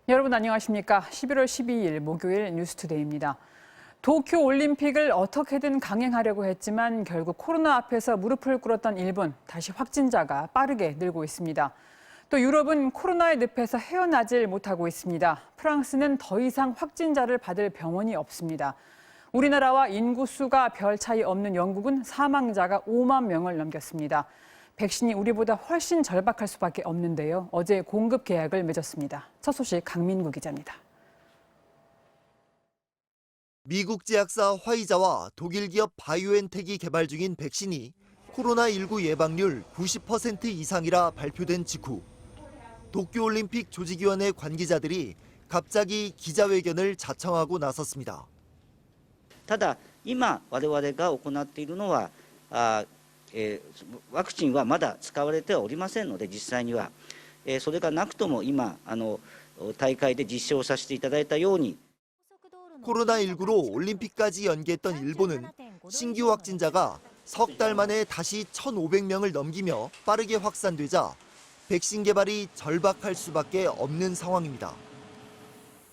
여러분 안녕하십니까? 11월 12일 목요일 뉴스투데이입니다. 도쿄올림픽을 어떻게든 강행하려고 했지만 결국 코로나 앞에서 무릎을 꿇었던 일본, 다시 확진자가 빠르게 늘고 있습니다. 또 유럽은 코로나의 늪에서 헤어나질 못하고 있습니다. 프랑스는 더 이상 확진자를 받을 병원이 없습니다. 우리나라와 인구수가 별 차이 없는 영국은 사망자가 5만 명을 넘겼습니다. 백신이 우리보다 훨씬 절박할 수밖에 없는데요. 어제 공급 계약을 맺었습니다. 첫 소식 강민구 기자입니다. 미국 제약사 화이자와 독일 기업 바이오엔텍이 개발 중인 백신이 코로나19 예방률 90% 이상이라 발표된 직후 도쿄올림픽 조직위원회 관계자들이 갑자기 기자회견을 자청하고 나섰습니다. ただ、今我々が行っているのはワクチンはまだ使われてはおりませんので、実際にはそれがなくとも今大会で実証させていただいたように 코로나19로 올림픽까지 연기했던 일본은 신규 확진자가 석 달 만에 다시 1,500명을 넘기며 빠르게 확산되자 백신 개발이 절박할 수밖에 없는 상황입니다.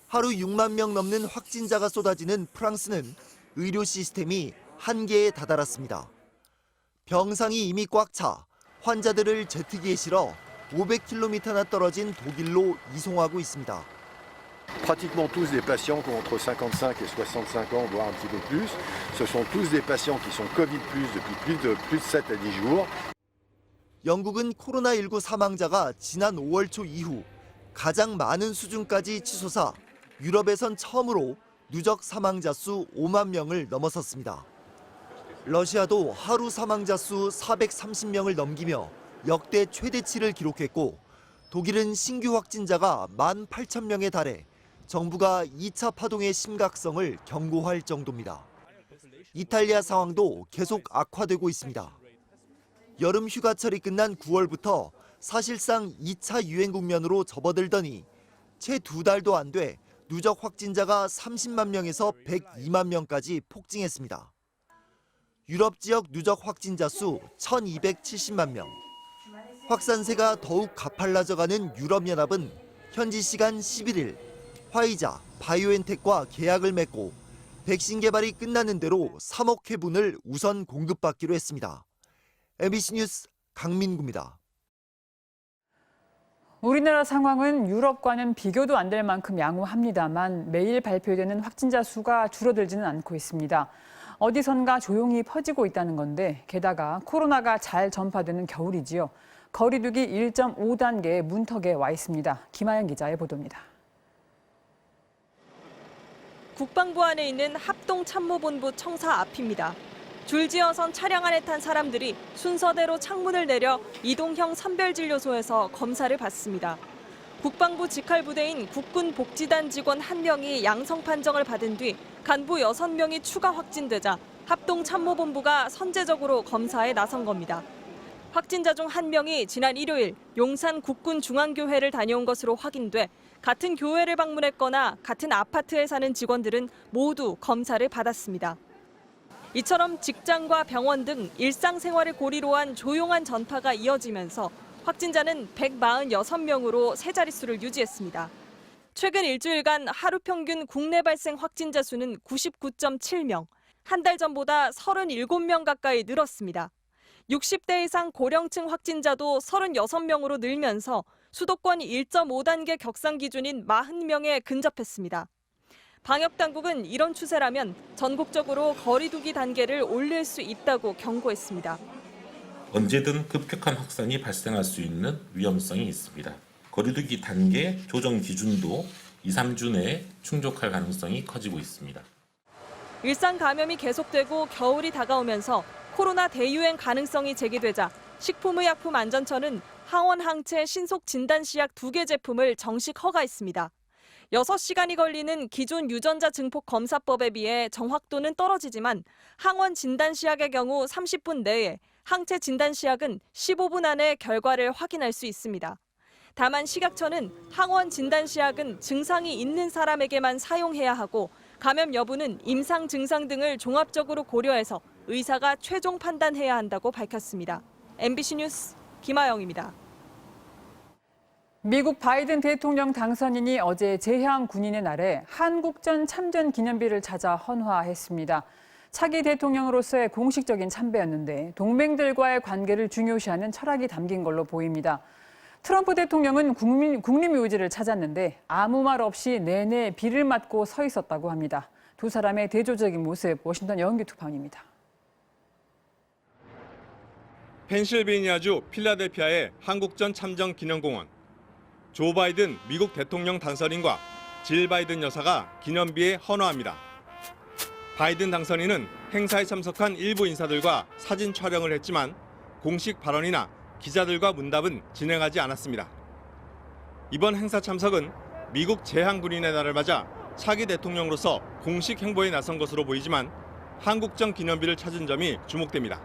하루 6만 명 넘는 확진자가 쏟아지는 프랑스는 의료 시스템이 한계에 다다랐습니다. 병상이 이미 꽉 차 환자들을 제트기에 실어 500km나 떨어진 독일로 이송하고 있습니다. Pratiquement tous des patients qui ont entre 55 et 65 ans, voire un petit peu plus. Ce sont tous des patients qui sont Covid+ depuis plus de 7 à 10 jours. 영국은 코로나19 사망자가 지난 5월 초 이후 가장 많은 수준까지 치솟아 유럽에선 처음으로 누적 사망자 수 5만 명을 넘어섰습니다. 러시아도 하루 사망자 수 430명을 넘기며 역대 최대치를 기록했고 독일은 신규 확진자가 18,000명에 달해 정부가 2차 파동의 심각성을 경고할 정도입니다. 이탈리아 상황도 계속 악화되고 있습니다. 여름 휴가철이 끝난 9월부터 사실상 2차 유행 국면으로 접어들더니 채 2달도 안 돼 누적 확진자가 30만 명에서 102만 명까지 폭증했습니다. 유럽 지역 누적 확진자 수 1,270만 명. 확산세가 더욱 가팔라져가는 유럽연합은 현지 시간 11일 화이자, 바이오엔텍과 계약을 맺고 백신 개발이 끝나는 대로 3억 회분을 우선 공급받기로 했습니다. MBC 뉴스 강민구입니다. 우리나라 상황은 유럽과는 비교도 안 될 만큼 양호합니다만 매일 발표되는 확진자 수가 줄어들지는 않고 있습니다. 어디선가 조용히 퍼지고 있다는 건데 게다가 코로나가 잘 전파되는 겨울이지요. 거리두기 1.5단계의 문턱에 와 있습니다. 김하연 기자의 보도입니다. 국방부 안에 있는 합동참모본부 청사 앞입니다. 줄지어선 차량 안에 탄 사람들이 순서대로 창문을 내려 이동형 선별진료소에서 검사를 받습니다. 국방부 직할부대인 국군복지단 직원 1명이 양성 판정을 받은 뒤 간부 6명이 추가 확진되자 합동참모본부가 선제적으로 검사에 나선 겁니다. 확진자 중 1명이 지난 일요일 용산 국군중앙교회를 다녀온 것으로 확인돼 같은 교회를 방문했거나 같은 아파트에 사는 직원들은 모두 검사를 받았습니다. 이처럼 직장과 병원 등 일상생활을 고리로 한 조용한 전파가 이어지면서 확진자는 146명으로 세 자릿수를 유지했습니다. 최근 일주일간 하루 평균 국내 발생 확진자 수는 99.7명, 한 달 전보다 37명 가까이 늘었습니다. 60대 이상 고령층 확진자도 36명으로 늘면서 수도권 1.5단계 격상 기준인 40명에 근접했습니다. 방역당국은 이런 추세라면 전국적으로 거리두기 단계를 올릴 수 있다고 경고했습니다. 언제든 급격한 확산이 발생할 수 있는 위험성이 있습니다. 거리두기 단계 조정 기준도 2, 3주 내에 충족할 가능성이 커지고 있습니다. 일상 감염이 계속되고 겨울이 다가오면서 코로나 대유행 가능성이 제기되자 식품의약품안전처는 항원 항체 신속 진단시약 2개 제품을 정식 허가했습니다. 6시간이 걸리는 기존 유전자 증폭 검사법에 비해 정확도는 떨어지지만 항원 진단시약의 경우 30분 내에 항체 진단시약은 15분 안에 결과를 확인할 수 있습니다. 다만 식약처는 항원 진단시약은 증상이 있는 사람에게만 사용해야 하고 감염 여부는 임상 증상 등을 종합적으로 고려해서 의사가 최종 판단해야 한다고 밝혔습니다. MBC 뉴스 김하영입니다. 미국 바이든 대통령 당선인이 어제 재향 군인의 날에 한국전 참전 기념비를 찾아 헌화했습니다. 차기 대통령으로서의 공식적인 참배였는데 동맹들과의 관계를 중요시하는 철학이 담긴 걸로 보입니다. 트럼프 대통령은 국립묘지를 찾았는데 아무 말 없이 내내 비를 맞고 서 있었다고 합니다. 두 사람의 대조적인 모습, 워싱턴 여은규 특파원입니다. 펜실베이니아주 필라델피아의 한국전 참전 기념공원. 조 바이든 미국 대통령 당선인과 질 바이든 여사가 기념비에 헌화합니다. 바이든 당선인은 행사에 참석한 일부 인사들과 사진 촬영을 했지만 공식 발언이나 기자들과 문답은 진행하지 않았습니다. 이번 행사 참석은 미국 재향군인의 날을 맞아 차기 대통령으로서 공식 행보에 나선 것으로 보이지만 한국전 기념비를 찾은 점이 주목됩니다.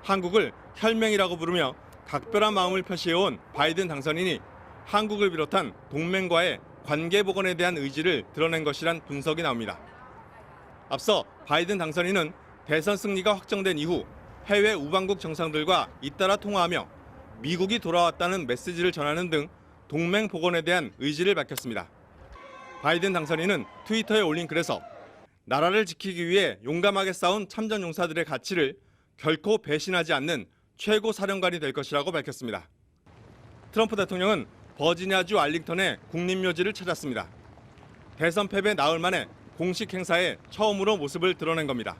한국을 혈맹이라고 부르며 각별한 마음을 표시해온 바이든 당선인이 한국을 비롯한 동맹과의 관계 복원에 대한 의지를 드러낸 것이란 분석이 나옵니다. 앞서 바이든 당선인은 대선 승리가 확정된 이후 해외 우방국 정상들과 잇따라 통화하며 미국이 돌아왔다는 메시지를 전하는 등 동맹 복원에 대한 의지를 밝혔습니다. 바이든 당선인은 트위터에 올린 글에서 나라를 지키기 위해 용감하게 싸운 참전 용사들의 가치를 결코 배신하지 않는 최고 사령관이 될 것이라고 밝혔습니다. 트럼프 대통령은 버지니아주 알링턴의 국립묘지를 찾았습니다. 대선 패배 나흘 만에 공식 행사에 처음으로 모습을 드러낸 겁니다.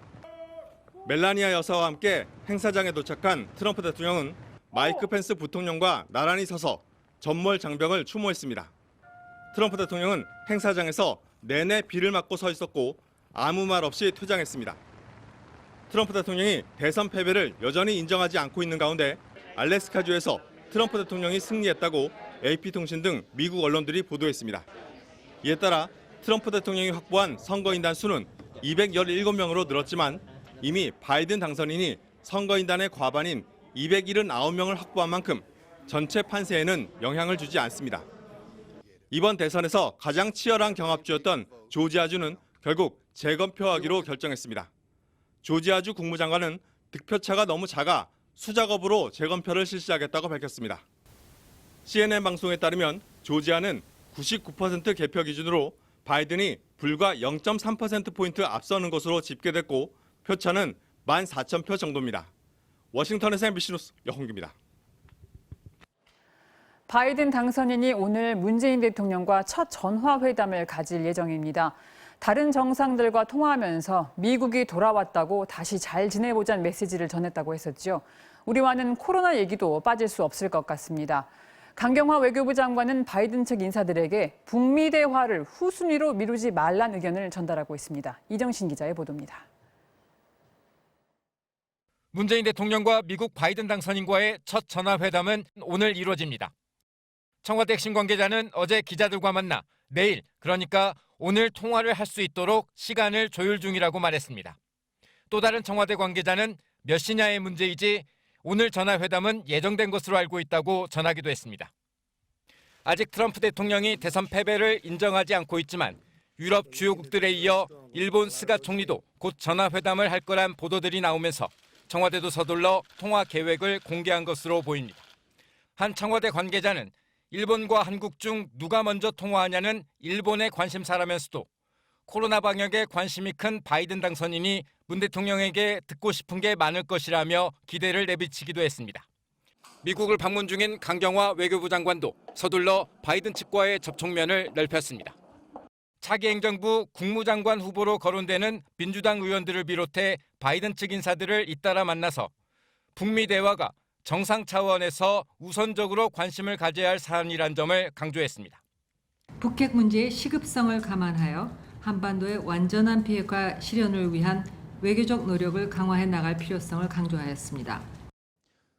멜라니아 여사와 함께 행사장에 도착한 트럼프 대통령은 마이크 펜스 부통령과 나란히 서서 전몰 장벽을 추모했습니다. 트럼프 대통령은 행사장에서 내내 비를 맞고 서 있었고 아무 말 없이 퇴장했습니다. 트럼프 대통령이 대선 패배를 여전히 인정하지 않고 있는 가운데 알래스카주에서 트럼프 대통령이 승리했다고 AP통신 등 미국 언론들이 보도했습니다. 이에 따라 트럼프 대통령이 확보한 선거인단 수는 217명으로 늘었지만 이미 바이든 당선인이 선거인단의 과반인 279명을 확보한 만큼 전체 판세에는 영향을 주지 않습니다. 이번 대선에서 가장 치열한 경합주였던 조지아주는 결국 재검표하기로 결정했습니다. 조지아주 국무장관은 득표차가 너무 작아 수작업으로 재검표를 실시하겠다고 밝혔습니다. CNN 방송에 따르면 조지아는 99% 개표 기준으로 바이든이 불과 0.3%포인트 앞서는 것으로 집계됐고 표차는 14,000표 정도입니다. 워싱턴에서 MBC 뉴스 여홍규입니다. 바이든 당선인이 오늘 문재인 대통령과 첫 전화회담을 가질 예정입니다. 다른 정상들과 통화하면서 미국이 돌아왔다고 다시 잘 지내보자는 메시지를 전했다고 했었죠. 우리와는 코로나 얘기도 빠질 수 없을 것 같습니다. 강경화 외교부 장관은 바이든 측 인사들에게 북미 대화를 후순위로 미루지 말란 의견을 전달하고 있습니다. 이정신 기자의 보도입니다. 문재인 대통령과 미국 바이든 당선인과의 첫 전화회담은 오늘 이루어집니다. 청와대 핵심 관계자는 어제 기자들과 만나 내일, 그러니까 오늘 통화를 할 수 있도록 시간을 조율 중이라고 말했습니다. 또 다른 청와대 관계자는 몇 시냐의 문제이지 오늘 전화회담은 예정된 것으로 알고 있다고 전하기도 했습니다. 아직 트럼프 대통령이 대선 패배를 인정하지 않고 있지만 유럽 주요국들에 이어 일본 스가 총리도 곧 전화회담을 할 거란 보도들이 나오면서 청와대도 서둘러 통화 계획을 공개한 것으로 보입니다. 한 청와대 관계자는 일본과 한국 중 누가 먼저 통화하냐는 일본의 관심사라면서도 코로나 방역에 관심이 큰 바이든 당선인이 문 대통령에게 듣고 싶은 게 많을 것이라며 기대를 내비치기도 했습니다. 미국을 방문 중인 강경화 외교부 장관도 서둘러 바이든 측과의 접촉면을 넓혔습니다. 차기 행정부 국무장관 후보로 거론되는 민주당 의원들을 비롯해 바이든 측 인사들을 잇따라 만나서 북미 대화가 정상 차원에서 우선적으로 관심을 가져야 할 사안이란 점을 강조했습니다. 북핵 문제의 시급성을 감안하여 한반도의 완전한 비핵화 실현을 위한 외교적 노력을 강화해 나갈 필요성을 강조하였습니다.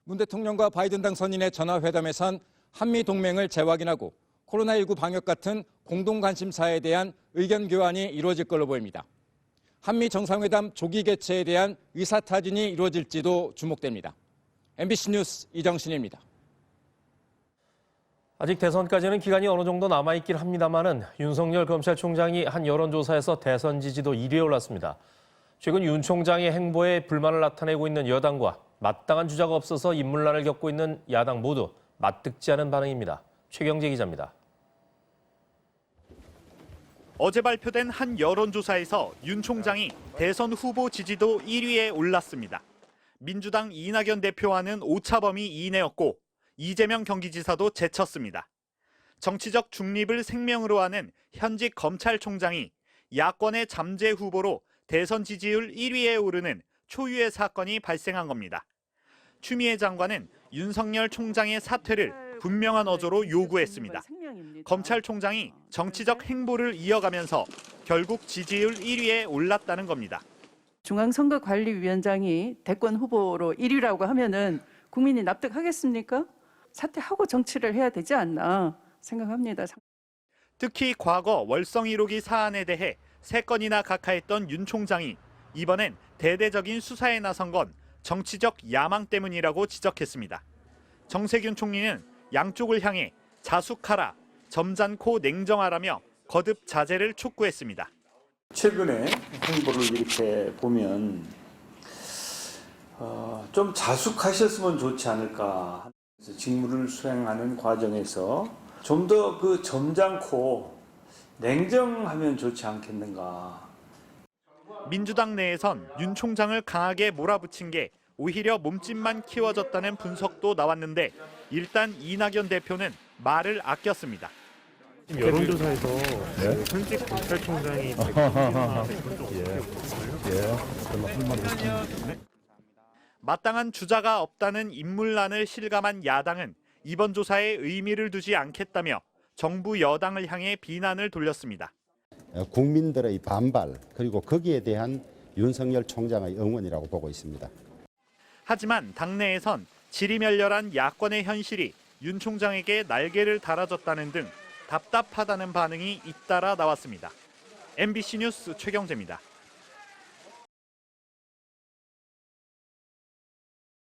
문 대통령과 바이든 당선인의 전화회담에선 한미 동맹을 재확인하고 코로나19 방역 같은 공동 관심사에 대한 의견 교환이 이루어질 걸로 보입니다. 한미 정상회담 조기 개최에 대한 의사타진이 이루어질지도 주목됩니다. MBC 뉴스 이정신입니다. 아직 대선까지는 기간이 어느 정도 남아있긴 합니다만은 윤석열 검찰총장이 한 여론조사에서 대선 지지도 1위에 올랐습니다. 최근 윤 총장의 행보에 불만을 나타내고 있는 여당과 마땅한 주자가 없어서 인물난을 겪고 있는 야당 모두 맞듣지 않은 반응입니다. 최경재 기자입니다. 어제 발표된 한 여론조사에서 윤 총장이 대선 후보 지지도 1위에 올랐습니다. 민주당 이낙연 대표와는 오차범위 이내였고 이재명 경기지사도 제쳤습니다. 정치적 중립을 생명으로 하는 현직 검찰총장이 야권의 잠재 후보로 대선 지지율 1위에 오르는 초유의 사건이 발생한 겁니다. 추미애 장관은 윤석열 총장의 사퇴를 분명한 어조로 요구했습니다. 검찰총장이 정치적 행보를 이어가면서 결국 지지율 1위에 올랐다는 겁니다. 중앙선거관리위원장이 대권 후보로 1위라고 하면은 국민이 납득하겠습니까? 사퇴하고 정치를 해야 되지 않나 생각합니다. 특히 과거 월성 1호기 사안에 대해 3건이나 각하했던 윤 총장이 이번엔 대대적인 수사에 나선 건 정치적 야망 때문이라고 지적했습니다. 정세균 총리는 양쪽을 향해 자숙하라, 점잖고 냉정하라며 거듭 자제를 촉구했습니다. 최근에 행보를 이렇게 보면 좀 자숙하셨으면 좋지 않을까. 직무를 수행하는 과정에서 좀 더 그 점잖고 냉정하면 좋지 않겠는가. 민주당 내에선 윤 총장을 강하게 몰아붙인 게 오히려 몸집만 키워졌다는 분석도 나왔는데 일단 이낙연 대표는 말을 아꼈습니다. 여론조사에서 현직 검찰총장이 마땅한 주자가 없다는 인물난을 실감한 야당은 이번 조사에 의미를 두지 않겠다며 정부 여당을 향해 비난을 돌렸습니다. 국민들의 반발 그리고 거기에 대한 윤석열 총장의 응원이라고 보고 있습니다. 하지만 당내에선 지리멸렬한 야권의 현실이 윤 총장에게 날개를 달아줬다는 등 답답하다는 반응이 잇따라 나왔습니다. MBC 뉴스 최경재입니다.